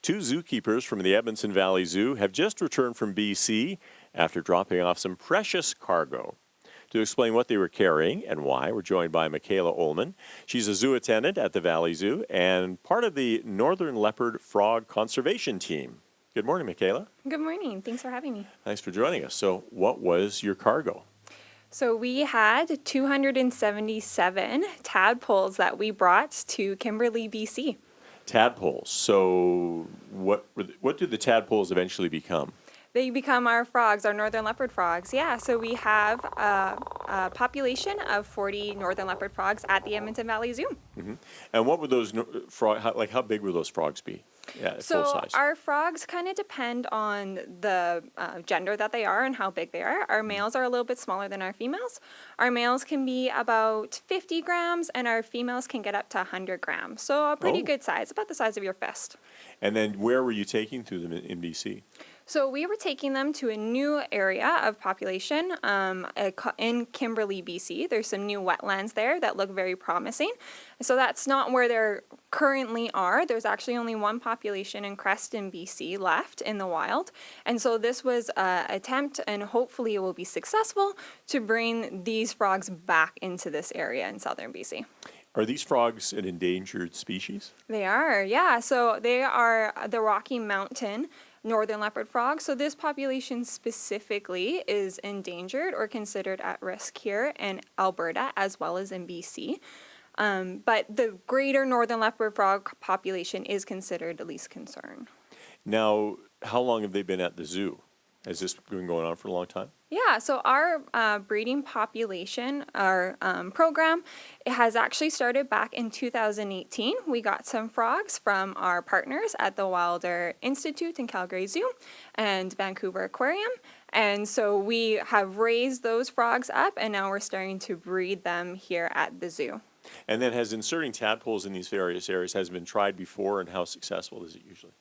Two zookeepers from the Edmonton Valley Zoo have just returned from BC after dropping off some precious cargo. To explain what they were carrying and why, we're joined by Makayla Ohlmann. She's a zoo attendant at the Valley Zoo and part of the Northern Leopard Frog Conservation Team. Good morning, Makayla. Good morning. Thanks for having me. Thanks for joining us. So what was your cargo? So we had 277 tadpoles that we brought to Kimberley, BC. Tadpoles. So what do the tadpoles eventually become? They become our frogs, our northern leopard frogs. Yeah, so we have a population of 40 northern leopard frogs at the Edmonton Valley Zoo. Mm-hmm. And what would those frogs, how big would those frogs be? Yeah, so full size. Our frogs kind of depend on the gender that they are and how big they are. Our males are a little bit smaller than our females. Our males can be about 50 grams and our females can get up to 100 grams. So a pretty good size, about the size of your fist. And then where were you taking to them in BC? So we were taking them to a new area of population in Kimberley, BC. There's some new wetlands there that look very promising. So that's not where they currently are. There's actually only one population in Creston, BC left in the wild. And so this was an attempt, and hopefully it will be successful, to bring these frogs back into this area in southern BC. Are these frogs an endangered species? They are, yeah. So they are the Rocky Mountain northern leopard frog. So this population specifically is endangered or considered at risk here in Alberta as well as in BC. But the greater northern leopard frog population is considered the least concern. Now, how long have they been at the zoo? Has this been going on for a long time? Yeah, so our breeding population, our program, it has actually started back in 2018. We got some frogs from our partners at the Wilder Institute in Calgary Zoo and Vancouver Aquarium. And so we have raised those frogs up, and now we're starting to breed them here at the zoo. And then has inserting tadpoles in these various areas has been tried before, and how successful is it usually?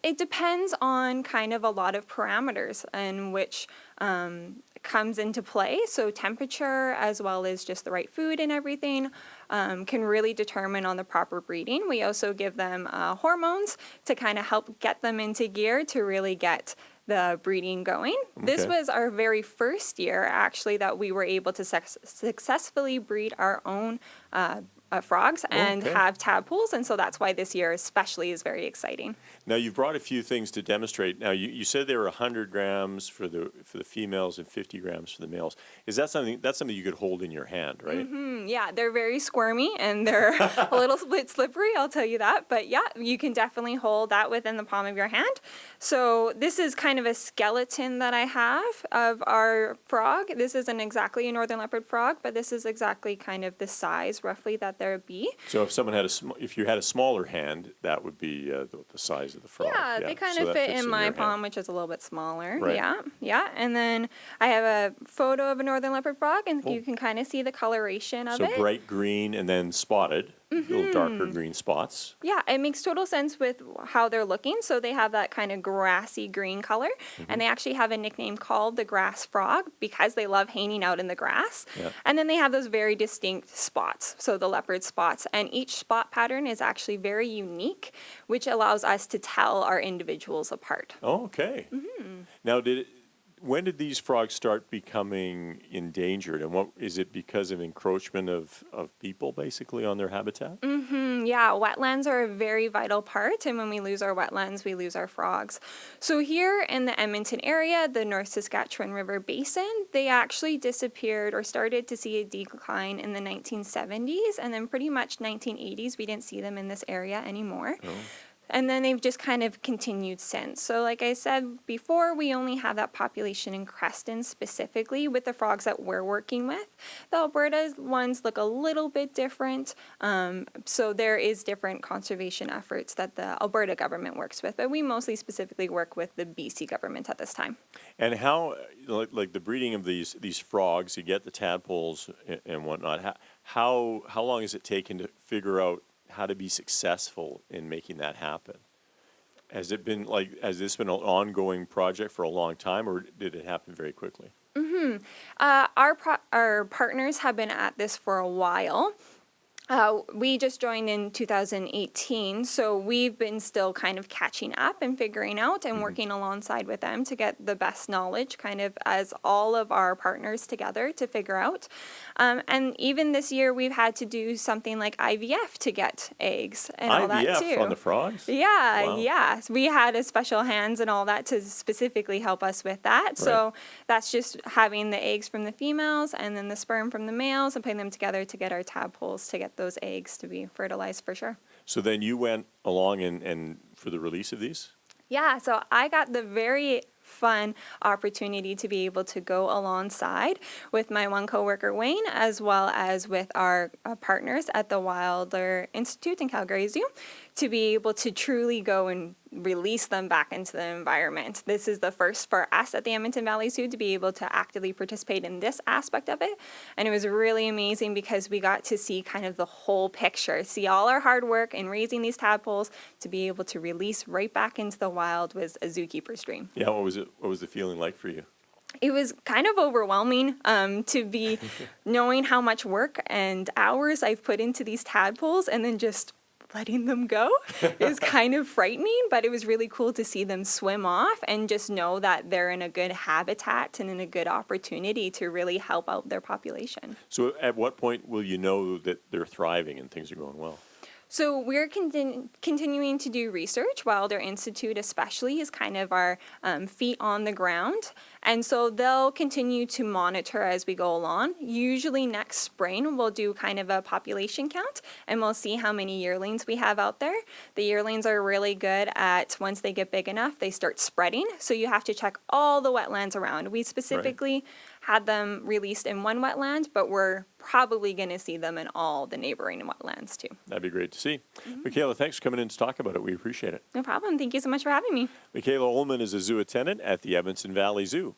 It depends on kind of a lot of parameters in which comes into play. So temperature as well as just the right food and everything can really determine on the proper breeding. We also give them hormones to kind of help get them into gear to really get the breeding going. Okay. This was our very first year actually that we were able to successfully breed our own frogs and have tadpoles, and so that's why this year especially is very exciting. Now you've brought a few things to demonstrate. Now you said they were 100 grams for the females and 50 grams for the males. Is that something you could hold in your hand, right? Mm-hmm. Yeah, they're very squirmy and they're a little bit slippery, I'll tell you that. But yeah, you can definitely hold that within the palm of your hand. So this is kind of a skeleton that I have of our frog. This isn't exactly a northern leopard frog, but this is exactly kind of the size roughly that there would be. So if you had a smaller hand, that would be the size of the frog. Yeah, they kind of fit in my palm, which is a little bit smaller. Right. Yeah. And then I have a photo of a northern leopard frog, and you can kind of see the coloration of it. So bright green and then spotted. Little darker green spots. Yeah, it makes total sense with how they're looking. So they have that kind of grassy green color, and they actually have a nickname called the grass frog because they love hanging out in the grass. Yeah. And then they have those very distinct spots, so the leopard spots. And each spot pattern is actually very unique, which allows us to tell our individuals apart. Oh, okay. Mm-hmm. Now, when did these frogs start becoming endangered, and what is it because of encroachment of people basically on their habitat? Yeah, wetlands are a very vital part, and when we lose our wetlands, we lose our frogs. So here in the Edmonton area, the North Saskatchewan River Basin, they actually disappeared or started to see a decline in the 1970s, and then pretty much 1980s, we didn't see them in this area anymore. Oh. And then they've just kind of continued since. So like I said before, we only have that population in Creston specifically with the frogs that we're working with. The Alberta ones look a little bit different. So there is different conservation efforts that the Alberta government works with, but we mostly specifically work with the BC government at this time. And how, like the breeding of these frogs, you get the tadpoles and whatnot, how long has it taken to figure out how to be successful in making that happen? Has this been an ongoing project for a long time, or did it happen very quickly? Our partners have been at this for a while. We just joined in 2018, so we've been still kind of catching up and figuring out and working alongside with them to get the best knowledge, kind of as all of our partners together to figure out. And even this year, we've had to do something like IVF to get eggs and all that too. IVF on the frogs? Yeah, Wow. yeah. So we had a special hands and all that to specifically help us with that. So that's just having the eggs from the females and then the sperm from the males and putting them together to get our tadpoles to get those eggs to be fertilized for sure. So then you went along and for the release of these? Yeah, so I got the very fun opportunity to be able to go alongside with my one coworker Wayne, as well as with our partners at the Wilder Institute in Calgary Zoo, to be able to truly go and release them back into the environment. This is the first for us at the Edmonton Valley Zoo to be able to actively participate in this aspect of it. And it was really amazing because we got to see kind of the whole picture, see all our hard work in raising these tadpoles to be able to release right back into the wild was a zookeeper's dream. Yeah, what was it? What was the feeling like for you? It was kind of overwhelming to be knowing how much work and hours I've put into these tadpoles and then just letting them go. It was kind of frightening, but it was really cool to see them swim off and just know that they're in a good habitat and in a good opportunity to really help out their population. So at what point will you know that they're thriving and things are going well? So we're continuing to do research. Wilder Institute especially is kind of our feet on the ground. And so they'll continue to monitor as we go along. Usually next spring, we'll do kind of a population count and we'll see how many yearlings we have out there. The yearlings are really good at, once they get big enough, they start spreading. So you have to check all the wetlands around. We specifically had them released in one wetland, but we're probably going to see them in all the neighboring wetlands too. That'd be great to see. Makayla, thanks for coming in to talk about it. We appreciate it. No problem. Thank you so much for having me. Makayla Ohlmann is a zoo attendant at the Edmonton Valley Zoo.